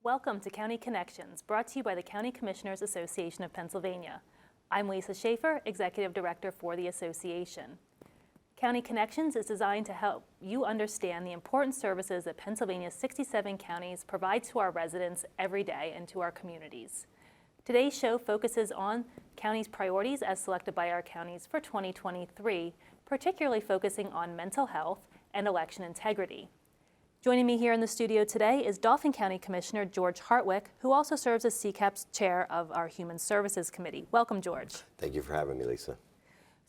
Welcome to County Connections, brought to you by the County Commissioners Association of Pennsylvania. I'm Lisa Schaefer, Executive Director for the association. County Connections is designed to help you understand the important services that Pennsylvania's 67 counties provide to our residents every day and to our communities. Today's show focuses on counties' priorities as selected by our counties for 2023, particularly focusing on mental health and election integrity. Joining me here in the studio today is Dauphin County Commissioner George Hartwick, who also serves as CCAP's chair of our Human Services Committee. Welcome, George. Thank you for having me, Lisa.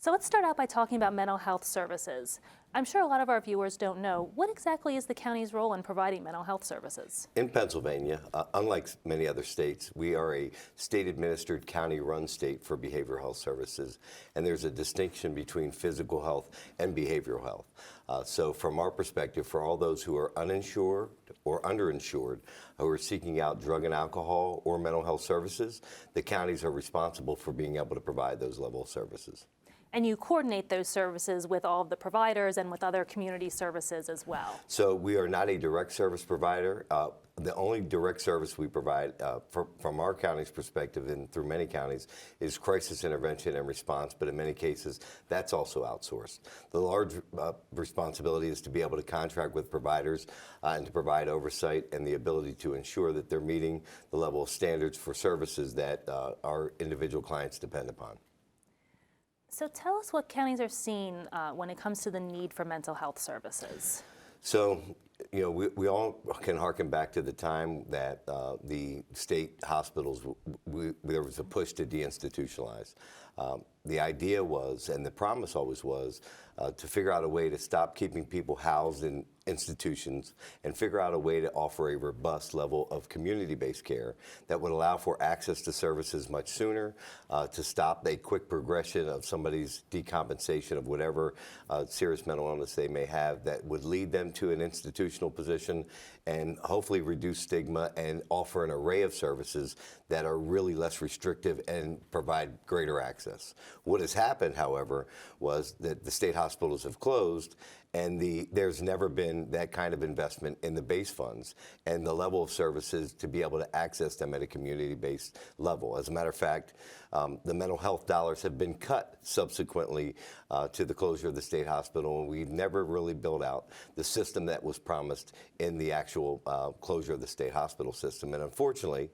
So let's start out by talking about mental health services. I'm sure a lot of our viewers don't know, what exactly is the county's role in providing mental health services? In Pennsylvania, unlike many other states, we are a state-administered, county-run state for behavioral health services, and there's a distinction between physical health and behavioral health. So from our perspective, for all those who are uninsured or underinsured, who are seeking out drug and alcohol or mental health services, the counties are responsible for being able to provide those level of services. And you coordinate those services with all of the providers and with other community services as well. So we are not a direct service provider. The only direct service we provide from our county's perspective and through many counties is crisis intervention and response, but in many cases that's also outsourced. The large responsibility is to be able to contract with providers and to provide oversight and the ability to ensure that they're meeting the level of standards for services that our individual clients depend upon. So tell us what counties are seeing when it comes to the need for mental health services. So, you know, we all can harken back to the time that the state hospitals, there was a push to deinstitutionalize. The idea was, and the promise always was, to figure out a way to stop keeping people housed in institutions and figure out a way to offer a robust level of community-based care that would allow for access to services much sooner, to stop a quick progression of somebody's decompensation of whatever serious mental illness they may have that would lead them to an institutional position, and hopefully reduce stigma and offer an array of services that are really less restrictive and provide greater access. What has happened, however, was that the state hospitals have closed, and there's never been that kind of investment in the base funds and the level of services to be able to access them at a community-based level. As a matter of fact, the mental health dollars have been cut subsequently to the closure of the state hospital, and we've never really built out the system that was promised in the actual closure of the state hospital system. And unfortunately,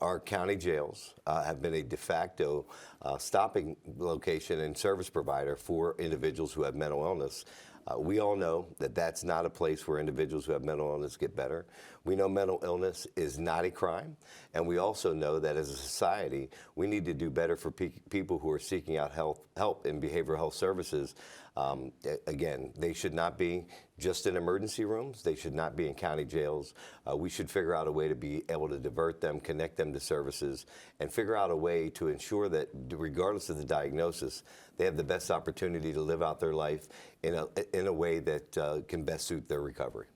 our county jails have been a de facto stopping location and service provider for individuals who have mental illness. We all know that that's not a place where individuals who have mental illness get better. We know mental illness is not a crime, and we also know that as a society, we need to do better for people who are seeking out help in behavioral health services. Again, they should not be just in emergency rooms. They should not be in county jails. We should figure out a way to be able to divert them, connect them to services, and figure out a way to ensure that regardless of the diagnosis, they have the best opportunity to live out their life in a way that can best suit their recovery.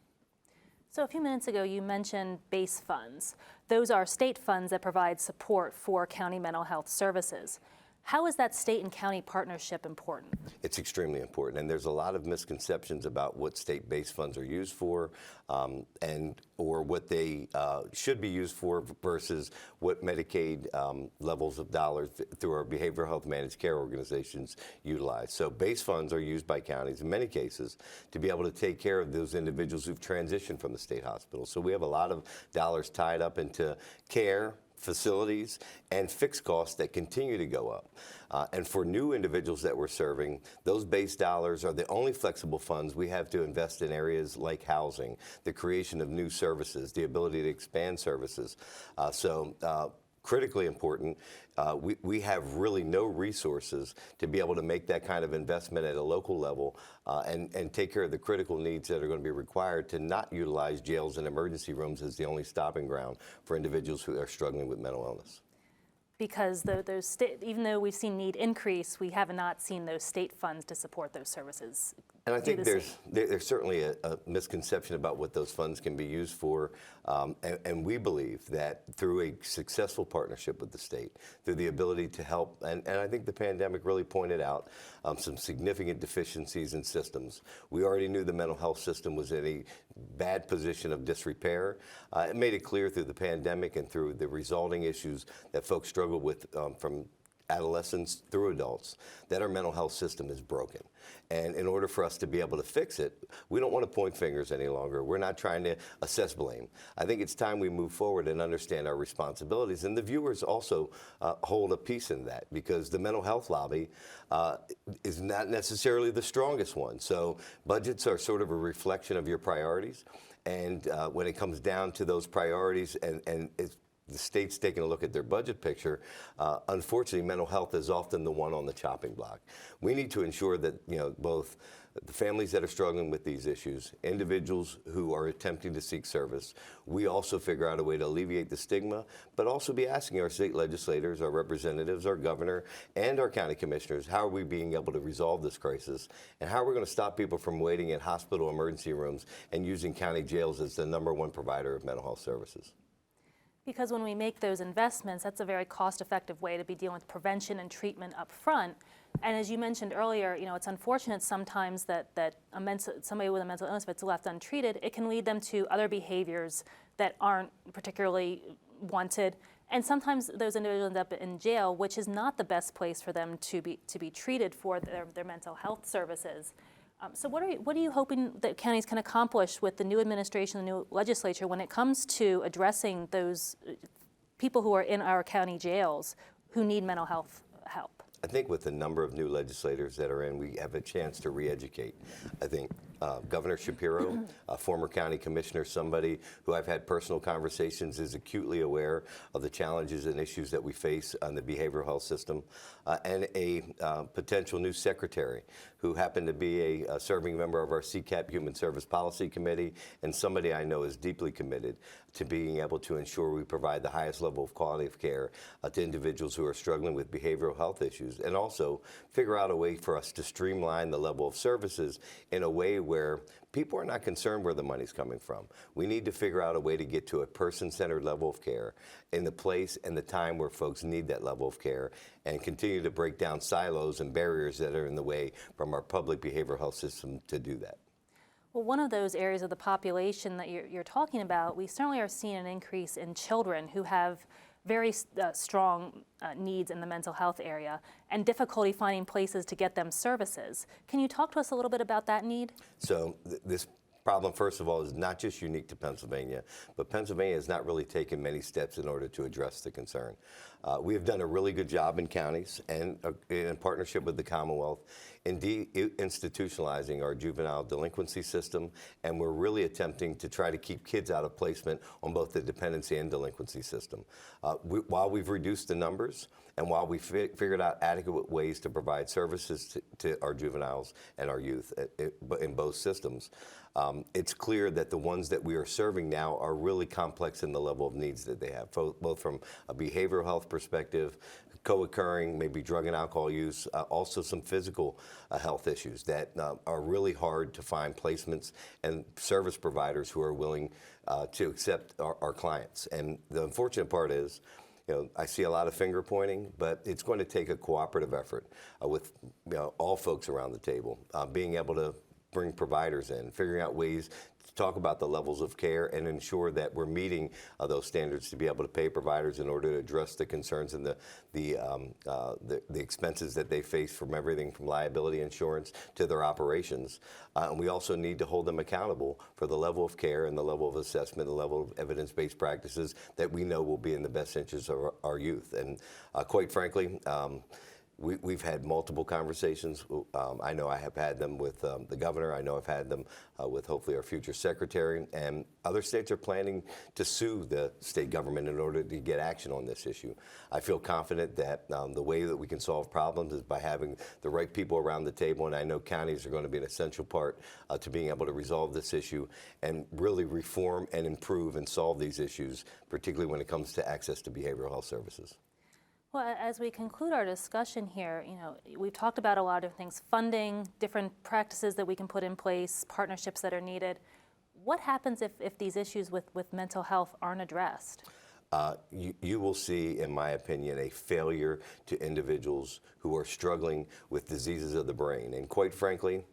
So a few minutes ago, you mentioned base funds. Those are state funds that provide support for county mental health services. How is that state and county partnership important? It's extremely important, and there's a lot of misconceptions about what state-based funds are used for or what they should be used for versus what Medicaid levels of dollars through our behavioral health managed care organizations utilize. So base funds are used by counties in many cases to be able to take care of those individuals who've transitioned from the state hospital. So we have a lot of dollars tied up into care, facilities, and fixed costs that continue to go up. And for new individuals that we're serving, those base dollars are the only flexible funds we have to invest in areas like housing, the creation of new services, the ability to expand services. Critically important, we have really no resources to be able to make that kind of investment at a local level and take care of the critical needs that are going to be required to not utilize jails and emergency rooms as the only stopping ground for individuals who are struggling with mental illness. Because even though we've seen need increase, we have not seen those state funds to support those services. And I think there's certainly a misconception about what those funds can be used for, and we believe that through a successful partnership with the state, through the ability to help, and I think the pandemic really pointed out some significant deficiencies in systems. We already knew the mental health system was in a bad position of disrepair. It made it clear through the pandemic and through the resulting issues that folks struggle with from adolescents through adults, that our mental health system is broken. And in order for us to be able to fix it, we don't want to point fingers any longer. We're not trying to assess blame. I think it's time we move forward and understand our responsibilities. And the viewers also hold a piece in that, because the mental health lobby is not necessarily the strongest one. So budgets are sort of a reflection of your priorities. And when it comes down to those priorities and the state's taking a look at their budget picture, unfortunately, mental health is often the one on the chopping block. We need to ensure that both the families that are struggling with these issues, individuals who are attempting to seek service, we also figure out a way to alleviate the stigma, but also be asking our state legislators, our representatives, our governor, and our county commissioners, how are we being able to resolve this crisis, and how are we going to stop people from waiting in hospital emergency rooms and using county jails as the #1 provider of mental health services. Because when we make those investments, that's a very cost-effective way to be dealing with prevention and treatment up front. And as you mentioned earlier, it's unfortunate sometimes that somebody with a mental illness, if it's left untreated, it can lead them to other behaviors that aren't particularly wanted. And sometimes those individuals end up in jail, which is not the best place for them to be treated for their mental health services. So what are you hoping that counties can accomplish with the new administration, the new legislature, when it comes to addressing those people who are in our county jails who need mental health help? I think with the number of new legislators that are in, we have a chance to re-educate. I think Governor Shapiro, a former county commissioner, somebody who I've had personal conversations, is acutely aware of the challenges and issues that we face on the behavioral health system, and a potential new secretary who happened to be a serving member of our CCAP Human Service Policy Committee, and somebody I know is deeply committed to being able to ensure we provide the highest level of quality of care to individuals who are struggling with behavioral health issues, and also figure out a way for us to streamline the level of services in a way where people are not concerned where the money's coming from. We need to figure out a way to get to a person-centered level of care in the place and the time where folks need that level of care, and continue to break down silos and barriers that are in the way from our public behavioral health system to do that. Well, one of those areas of the population that you're talking about, we certainly are seeing an increase in children who have very strong needs in the mental health area and difficulty finding places to get them services. Can you talk to us a little bit about that need? So this problem, first of all, is not just unique to Pennsylvania, but Pennsylvania has not really taken many steps in order to address the concern. We have done a really good job in counties and in partnership with the Commonwealth in institutionalizing our juvenile delinquency system, and we're really attempting to try to keep kids out of placement on both the dependency and delinquency system. While we've reduced the numbers, and while we figured out adequate ways to provide services to our juveniles and our youth in both systems, it's clear that the ones that we are serving now are really complex in the level of needs that they have, both from a behavioral health perspective, co-occurring, maybe drug and alcohol use, also some physical health issues that are really hard to find placements and service providers who are willing to accept our clients. And the unfortunate part is, I see a lot of finger pointing, but it's going to take a cooperative effort with all folks around the table, being able to bring providers in, figuring out ways to talk about the levels of care and ensure that we're meeting those standards to be able to pay providers in order to address the concerns and the expenses that they face, from everything from liability insurance to their operations. And we also need to hold them accountable for the level of care and the level of assessment, the level of evidence-based practices that we know will be in the best interest of our youth. And quite frankly, we've had multiple conversations. I know I have had them with the governor. I know I've had them with hopefully our future secretary. And other states are planning to sue the state government in order to get action on this issue. I feel confident that the way that we can solve problems is by having the right people around the table. And I know counties are going to be an essential part to being able to resolve this issue and really reform and improve and solve these issues, particularly when it comes to access to behavioral health services. Well, as we conclude our discussion here, we've talked about a lot of things, funding, different practices that we can put in place, partnerships that are needed. What happens if these issues with mental health aren't addressed? You will see, in my opinion, a failure to individuals who are struggling with diseases of the brain. And quite frankly,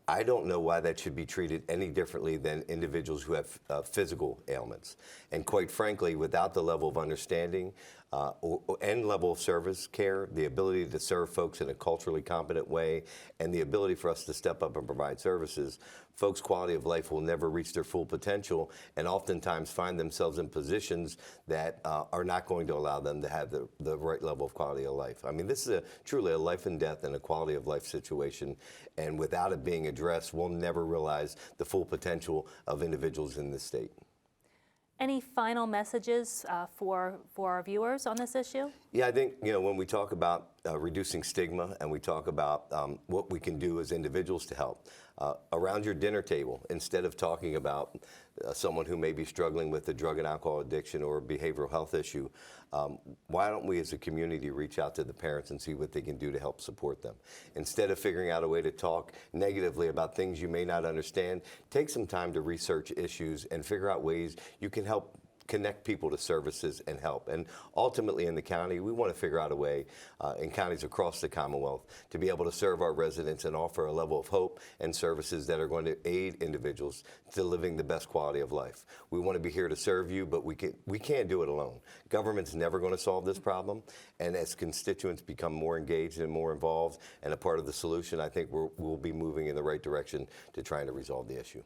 I don't know why that should be treated any differently than individuals who have physical ailments. And quite frankly, without the level of understanding and level of service care, the ability to serve folks in a culturally competent way, and the ability for us to step up and provide services, folks' quality of life will never reach their full potential and oftentimes find themselves in positions that are not going to allow them to have the right level of quality of life. I mean, this is truly a life and death and a quality of life situation, and without it being addressed, we'll never realize the full potential of individuals in this state. Any final messages for our viewers on this issue? Yeah, I think, when we talk about reducing stigma and we talk about what we can do as individuals to help, around your dinner table, instead of talking about someone who may be struggling with a drug and alcohol addiction or a behavioral health issue, why don't we as a community reach out to the parents and see what they can do to help support them? Instead of figuring out a way to talk negatively about things you may not understand, take some time to research issues and figure out ways you can help connect people to services and help. And ultimately in the county, we want to figure out a way in counties across the Commonwealth to be able to serve our residents and offer a level of hope and services that are going to aid individuals to living the best quality of life. We want to be here to serve you, but we can't do it alone. Government's never going to solve this problem. And as constituents become more engaged and more involved and a part of the solution, I think we'll be moving in the right direction to trying to resolve the issue.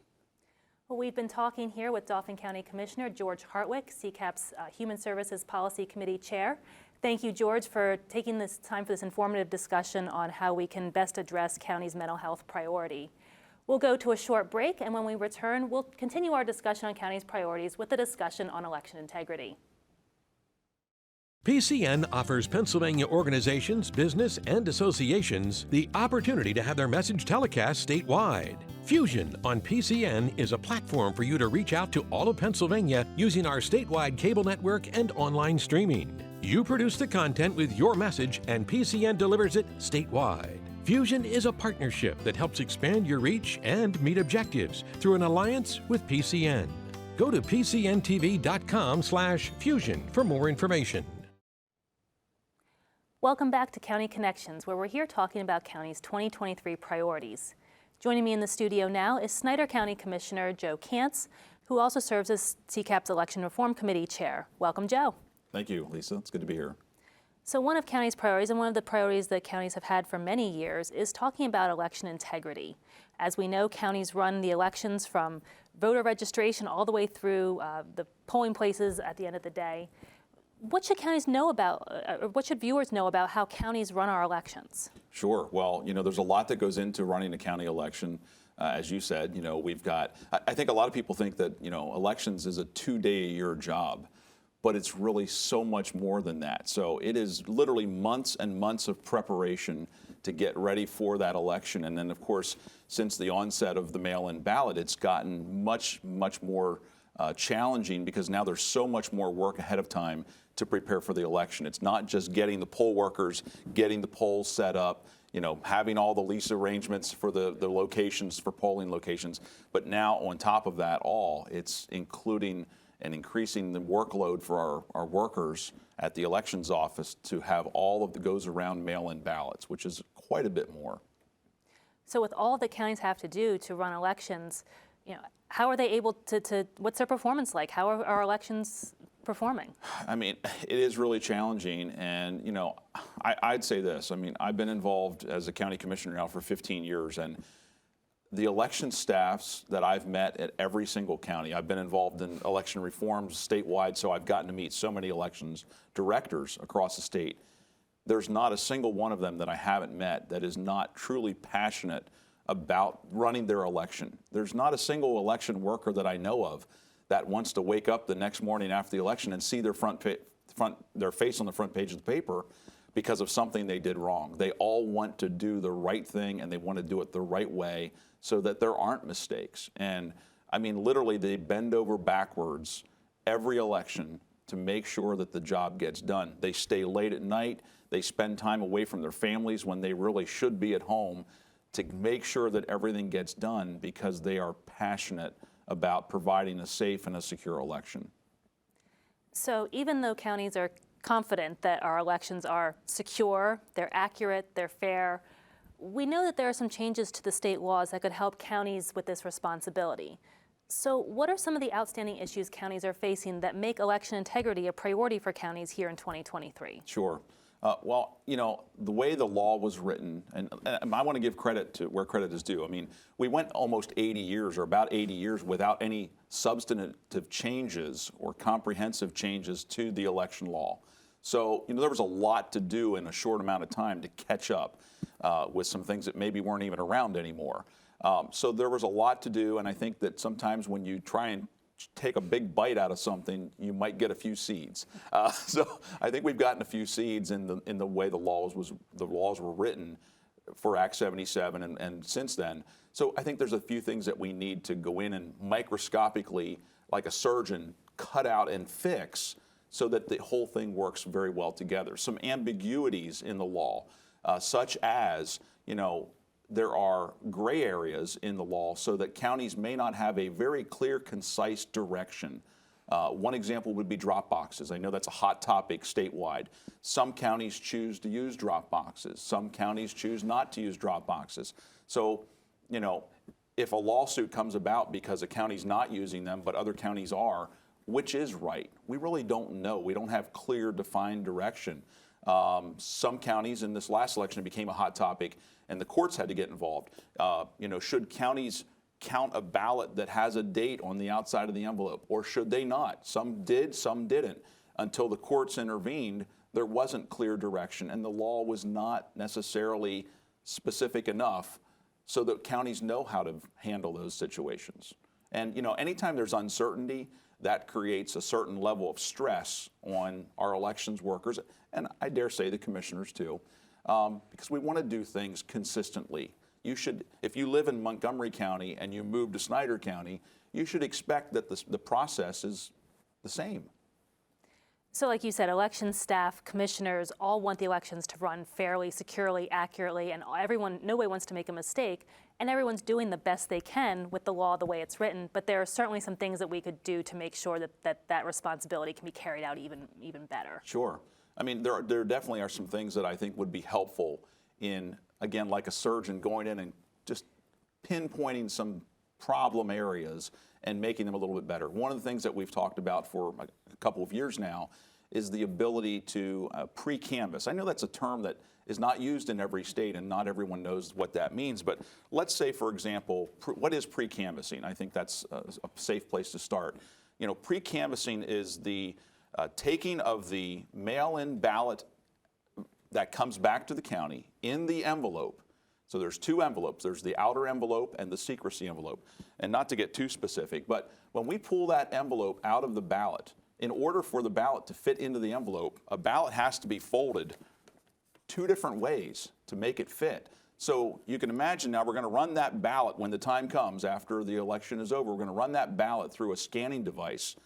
Well, we've been talking here with Dauphin County Commissioner George Hartwick, CCAP's Human Services Policy Committee Chair. Thank you, George, for taking this time for this informative discussion on how we can best address county's mental health priority. We'll go to a short break, and when we return, we'll continue our discussion on county's priorities with a discussion on election integrity. PCN offers Pennsylvania organizations, business, and associations the opportunity to have their message telecast statewide. Fusion on PCN is a platform for you to reach out to all of Pennsylvania using our statewide cable network and online streaming. You produce the content with your message, and PCN delivers it statewide. Fusion is a partnership that helps expand your reach and meet objectives through an alliance with PCN. Go to pcntv.com/fusion for more information. Welcome back to County Connections, where we're here talking about county's 2023 priorities. Joining me in the studio now is Snyder County Commissioner Joe Kantz, who also serves as CCAP's Election Reform Committee Chair. Welcome, Joe. Thank you, Lisa. It's good to be here. So one of county's priorities, and one of the priorities that counties have had for many years, is talking about election integrity. As we know, counties run the elections from voter registration all the way through the polling places at the end of the day. What should counties know about, or what should viewers know about how counties run our elections? Sure. Well, there's a lot that goes into running a county election. As you said, we've got, I think a lot of people think that, elections is a 2-day-a-year job, but it's really so much more than that. So it is literally months and months of preparation to get ready for that election. And then, of course, since the onset of the mail-in ballot, it's gotten much, much more challenging because now there's so much more work ahead of time to prepare for the election. It's not just getting the poll workers, getting the polls set up, having all the lease arrangements for the locations, for polling locations. But now on top of that all, it's including and increasing the workload for our workers at the elections office to have all of the goes around mail-in ballots, which is quite a bit more. So with all that counties have to do to run elections, how are they able to what's their performance like? How are our elections performing? I mean, it is really challenging, and I'd say this. I mean, I've been involved as a county commissioner now for 15 years, and the election staffs that I've met at every single county, I've been involved in election reforms statewide, so I've gotten to meet so many elections directors across the state. There's not a single one of them that I haven't met that is not truly passionate about running their election. There's not a single election worker that I know of that wants to wake up the next morning after the election and see their their face on the front page of the paper because of something they did wrong. They all want to do the right thing, and they want to do it the right way so that there aren't mistakes. And I mean, literally, they bend over backwards every election to make sure that the job gets done. They stay late at night. They spend time away from their families when they really should be at home to make sure that everything gets done because they are passionate about providing a safe and a secure election. So even though counties are confident that our elections are secure, they're accurate, they're fair, we know that there are some changes to the state laws that could help counties with this responsibility. So what are some of the outstanding issues counties are facing that make election integrity a priority for counties here in 2023? Sure. Well, you know, the way the law was written, and I want to give credit to where credit is due. I mean, we went almost 80 years, or about 80 years, without any substantive changes or comprehensive changes to the election law. So, you know, there was a lot to do in a short amount of time to catch up with some things that maybe weren't even around anymore. So there was a lot to do, and I think that sometimes when you try and take a big bite out of something, you might get a few seeds. So I think we've gotten a few seeds in the way the laws were written for Act 77 and since then. So I think there's a few things that we need to go in and microscopically, like a surgeon, cut out and fix so that the whole thing works very well together. Some ambiguities in the law, such as, you know, there are gray areas in the law so that counties may not have a very clear, concise direction. One example would be drop boxes. I know that's a hot topic statewide. Some counties choose to use drop boxes. Some counties choose not to use drop boxes. So, you know, if a lawsuit comes about because a county's not using them, but other counties are, which is right? We really don't know. We don't have clear, defined direction. Some counties in this last election became a hot topic, and the courts had to get involved. You know, should counties count a ballot that has a date on the outside of the envelope, or should they not? Some did, some didn't. Until the courts intervened, there wasn't clear direction, and the law was not necessarily specific enough so that counties know how to handle those situations. And, you know, anytime there's uncertainty, that creates a certain level of stress on our elections workers, and I dare say the commissioners too, because we want to do things consistently. You should, if you live in Montgomery County and you move to Snyder County, you should expect that the process is the same. So like you said, election staff, commissioners all want the elections to run fairly, securely, accurately, and everyone, nobody wants to make a mistake, and everyone's doing the best they can with the law the way it's written, but there are certainly some things that we could do to make sure that responsibility can be carried out even better. Sure. I mean, there definitely are some things that I think would be helpful in, again, like a surgeon going in and just pinpointing some problem areas and making them a little bit better. One of the things that we've talked about for a couple of years now is the ability to pre-canvass. I know that's a term that is not used in every state and not everyone knows what that means, but let's say, for example, what is pre-canvassing? I think that's a safe place to start. You know, pre-canvassing is the taking of the mail-in ballot that comes back to the county in the envelope. So there's two envelopes. There's the outer envelope and the secrecy envelope. And not to get too specific, but when we pull that envelope out of the ballot, in order for the ballot to fit into the envelope, a ballot has to be folded two different ways to make it fit. So you can imagine now we're going to run that ballot when the time comes after the election is over. We're going to run that ballot through a scanning device.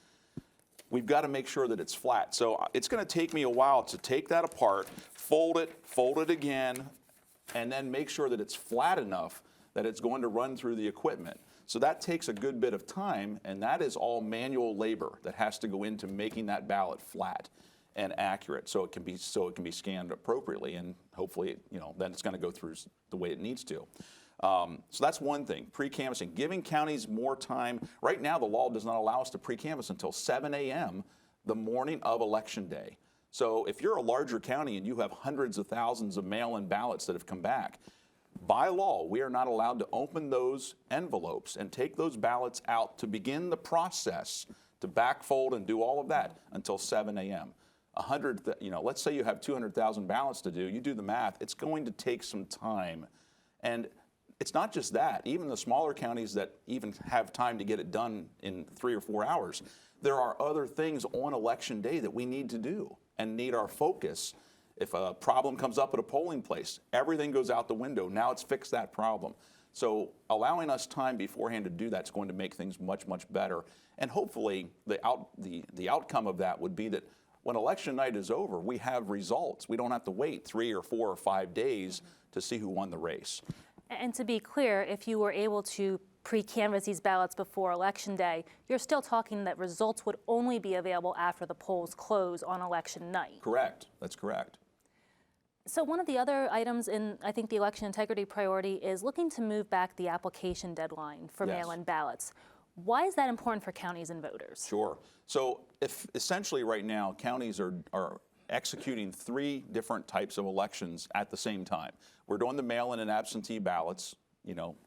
We've got to make sure that it's flat. So it's going to take me a while to take that apart, fold it again, and then make sure that it's flat enough that it's going to run through the equipment. So that takes a good bit of time, and that is all manual labor that has to go into making that ballot flat and accurate so it can be scanned appropriately, and hopefully, you know, then it's going to go through the way it needs to. So that's one thing, pre-canvassing, giving counties more time. Right now, the law does not allow us to pre-canvass until 7 a.m. the morning of Election Day. So if you're a larger county and you have hundreds of thousands of mail-in ballots that have come back, by law, we are not allowed to open those envelopes and take those ballots out to begin the process to backfold and do all of that until 7 a.m. Let's say you have 200,000 ballots to do. You do the math. It's going to take some time, and it's not just that. Even the smaller counties that even have time to get it done in 3 or 4 hours, there are other things on Election Day that we need to do and need our focus. If a problem comes up at a polling place, everything goes out the window. Now it's fix that problem. So allowing us time beforehand to do that is going to make things much, much better. And hopefully the outcome of that would be that when election night is over, we have results. We don't have to wait 3 or 4 or 5 days to see who won the race. And to be clear, if you were able to pre-canvass these ballots before Election Day, you're still talking that results would only be available after the polls close on election night. Correct. That's correct. So one of the other items in, I think, the election integrity priority is looking to move back the application deadline for Yes. mail-in ballots. Why is that important for counties and voters? Sure. So if essentially right now counties are executing 3 different types of elections at the same time. We're doing the mail-in and absentee ballots,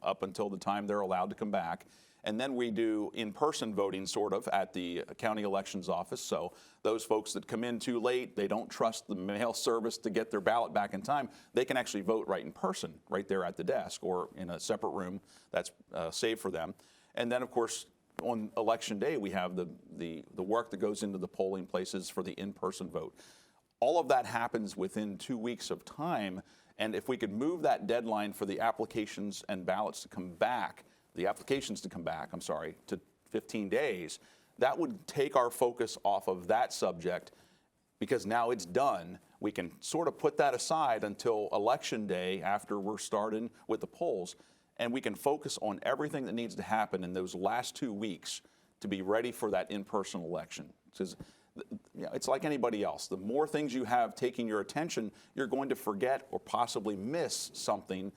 up until the time they're allowed to come back. And then we do in-person voting sort of at the county elections office. So those folks that come in too late, they don't trust the mail service to get their ballot back in time, they can actually vote right in person, right there at the desk or in a separate room that's saved for them. And then, of course, on election day, we have the work that goes into the polling places for the in-person vote. All of that happens within 2 weeks of time. And if we could move that deadline for the applications and ballots to come back, to 15 days, that would take our focus off of that subject because now it's done. We can sort of put that aside until election day after we're starting with the polls, and we can focus on everything that needs to happen in those last 2 weeks to be ready for that in-person election. Because it's like anybody else. The more things you have taking your attention, you're going to forget or possibly miss something.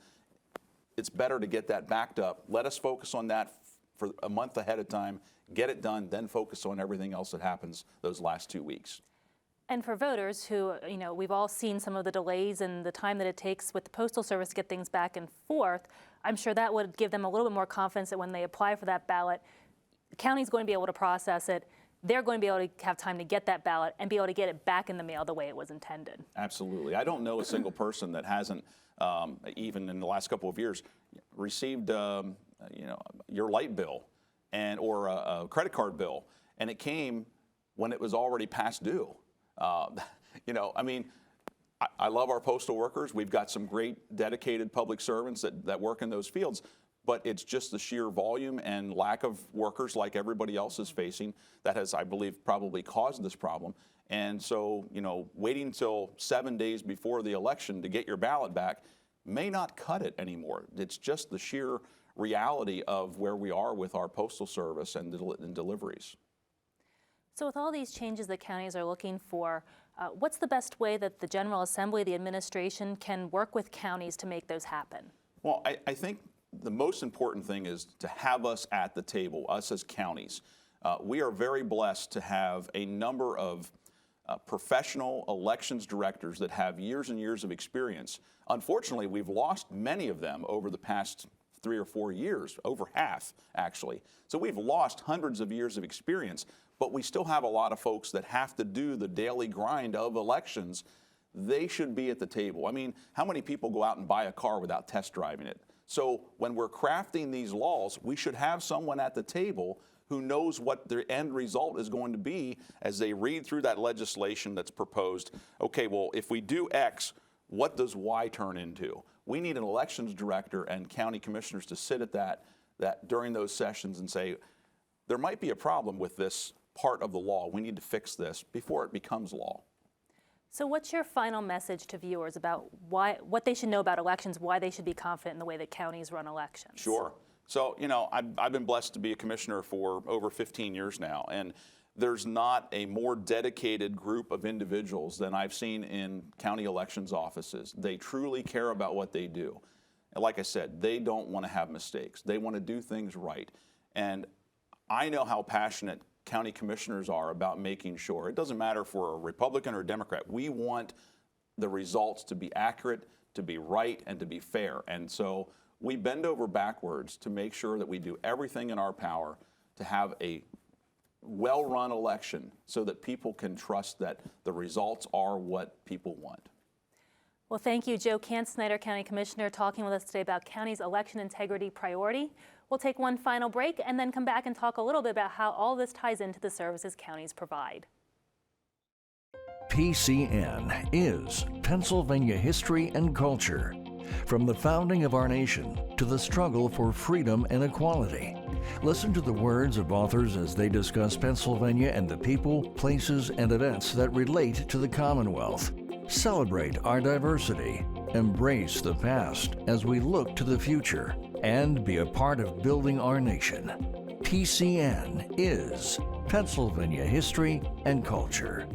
It's better to get that backed up. Let us focus on that for a month ahead of time, get it done, then focus on everything else that happens those last 2 weeks. And for voters who, we've all seen some of the delays and the time that it takes with the Postal Service to get things back and forth, I'm sure that would give them a little bit more confidence that when they apply for that ballot, the county's going to be able to process it. They're going to be able to have time to get that ballot and be able to get it back in the mail the way it was intended. Absolutely. I don't know a single person that hasn't, even in the last couple of years, received your light bill or a credit card bill, and it came when it was already past due. I love our postal workers. We've got some great dedicated public servants that work in those fields. But it's just the sheer volume and lack of workers like everybody else is facing that has, I believe, probably caused this problem. And so, waiting until 7 days before the election to get your ballot back may not cut it anymore. It's just the sheer reality of where we are with our postal service and deliveries. So with all these changes that counties are looking for, what's the best way that the General Assembly, the administration, can work with counties to make those happen? Well, I think the most important thing is to have us at the table, us as counties. We are very blessed to have a number of professional elections directors that have years and years of experience. Unfortunately, we've lost many of them over the past 3 or 4 years, over half, actually. So we've lost hundreds of years of experience, but we still have a lot of folks that have to do the daily grind of elections. They should be at the table. I mean, how many people go out and buy a car without test driving it? So when we're crafting these laws, we should have someone at the table who knows what the end result is going to be as they read through that legislation that's proposed. Okay, well, if we do X, what does Y turn into? We need an elections director and county commissioners to sit at that during those sessions and say, there might be a problem with this part of the law. We need to fix this before it becomes law. So what's your final message to viewers about what they should know about elections, why they should be confident in the way that counties run elections? Sure. So, I've been blessed to be a commissioner for over 15 years now, and there's not a more dedicated group of individuals than I've seen in county elections offices. They truly care about what they do. And like I said, they don't want to have mistakes. They want to do things right. And I know how passionate county commissioners are about making sure, it doesn't matter if we're a Republican or a Democrat, we want the results to be accurate, to be right, and to be fair. And so we bend over backwards to make sure that we do everything in our power to have a well-run election so that people can trust that the results are what people want. Well, thank you, Joe Kantz, Snyder County Commissioner, talking with us today about county's election integrity priority. We'll take one final break and then come back and talk a little bit about how all this ties into the services counties provide. PCN is Pennsylvania History and Culture. From the founding of our nation to the struggle for freedom and equality. Listen to the words of authors as they discuss Pennsylvania and the people, places, and events that relate to the Commonwealth. Celebrate our diversity, embrace the past as we look to the future, and be a part of building our nation. PCN is Pennsylvania History and Culture.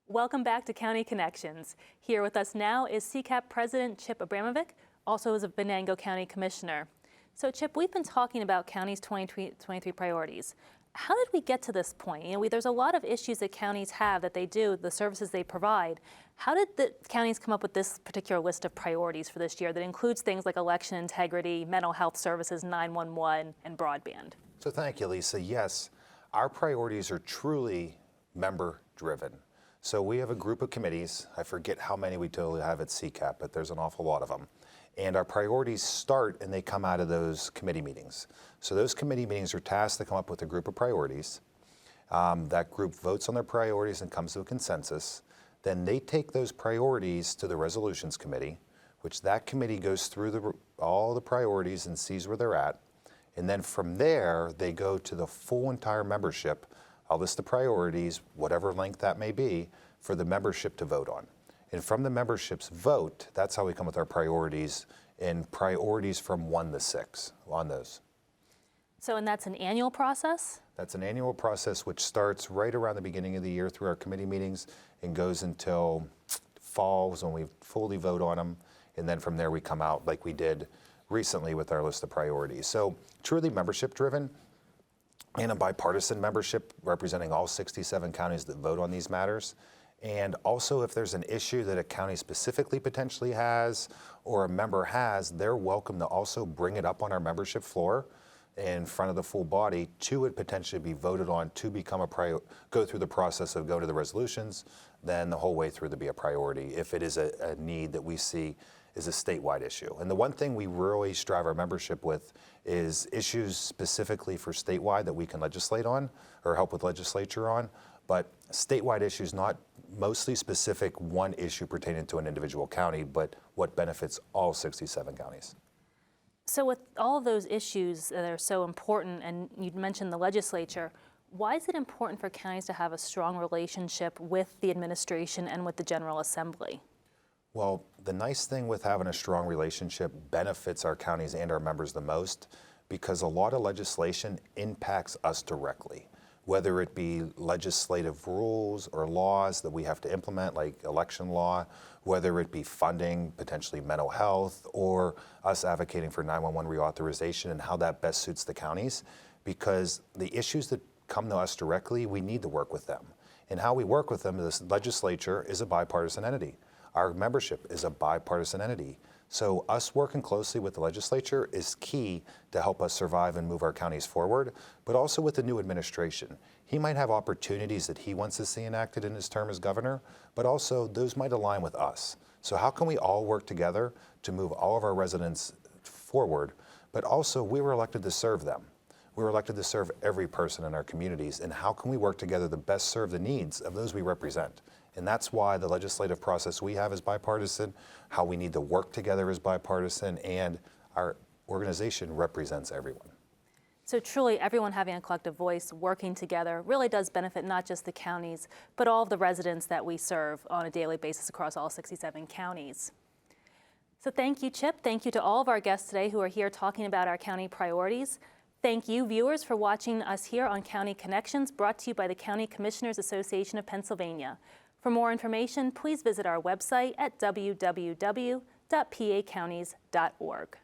Welcome back to County Connections. Here with us now is CCAP President Chip Abramovic, also as a Venango County Commissioner. So Chip, we've been talking about counties' 2023 priorities. How did we get to this point? You know, there's a lot of issues that counties have that they do, the services they provide. How did the counties come up with this particular list of priorities for this year that includes things like election integrity, mental health services, 911, and broadband? So thank you, Lisa. Yes, our priorities are truly member-driven. So we have a group of committees. I forget how many we totally have at CCAP, but there's an awful lot of them. And our priorities start and they come out of those committee meetings. So those committee meetings are tasked to come up with a group of priorities. That group votes on their priorities and comes to a consensus. Then they take those priorities to the resolutions committee, which that committee goes through all the priorities and sees where they're at. And then from there, they go to the full entire membership. I'll list the priorities, whatever length that may be, for the membership to vote on. And from the membership's vote, that's how we come with our priorities, and priorities from 1 to 6 on those. So, and that's an annual process? That's an annual process which starts right around the beginning of the year through our committee meetings and goes until fall when we fully vote on them. And then from there we come out like we did recently with our list of priorities. So truly membership driven. And a bipartisan membership representing all 67 counties that vote on these matters. And also if there's an issue that a county specifically potentially has or a member has, they're welcome to also bring it up on our membership floor in front of the full body to it potentially be voted on to become go through the process of go to the resolutions, then the whole way through to be a priority if it is a need that we see is a statewide issue. And the one thing we really strive our membership with is issues specifically for statewide that we can legislate on or help with legislature on, but statewide issues, not mostly specific one issue pertaining to an individual county, but what benefits all 67 counties. So with all of those issues that are so important, and you mentioned the legislature, why is it important for counties to have a strong relationship with the administration and with the General Assembly? Well, the nice thing with having a strong relationship benefits our counties and our members the most because a lot of legislation impacts us directly, whether it be legislative rules or laws that we have to implement, like election law, whether it be funding, potentially mental health, or us advocating for 911 reauthorization and how that best suits the counties. Because the issues that come to us directly, we need to work with them. And how we work with them, this legislature is a bipartisan entity. Our membership is a bipartisan entity. So us working closely with the legislature is key to help us survive and move our counties forward, but also with the new administration. He might have opportunities that he wants to see enacted in his term as governor, but also those might align with us. So how can we all work together to move all of our residents forward, but also we were elected to serve them. We were elected to serve every person in our communities, and how can we work together to best serve the needs of those we represent? And that's why the legislative process we have is bipartisan, how we need to work together is bipartisan, and our organization represents everyone. So truly everyone having a collective voice, working together, really does benefit not just the counties, but all of the residents that we serve on a daily basis across all 67 counties. So thank you, Chip. Thank you to all of our guests today who are here talking about our county priorities. Thank you, viewers, for watching us here on County Connections, brought to you by the County Commissioners Association of Pennsylvania. For more information, please visit our website at www.pacounties.org.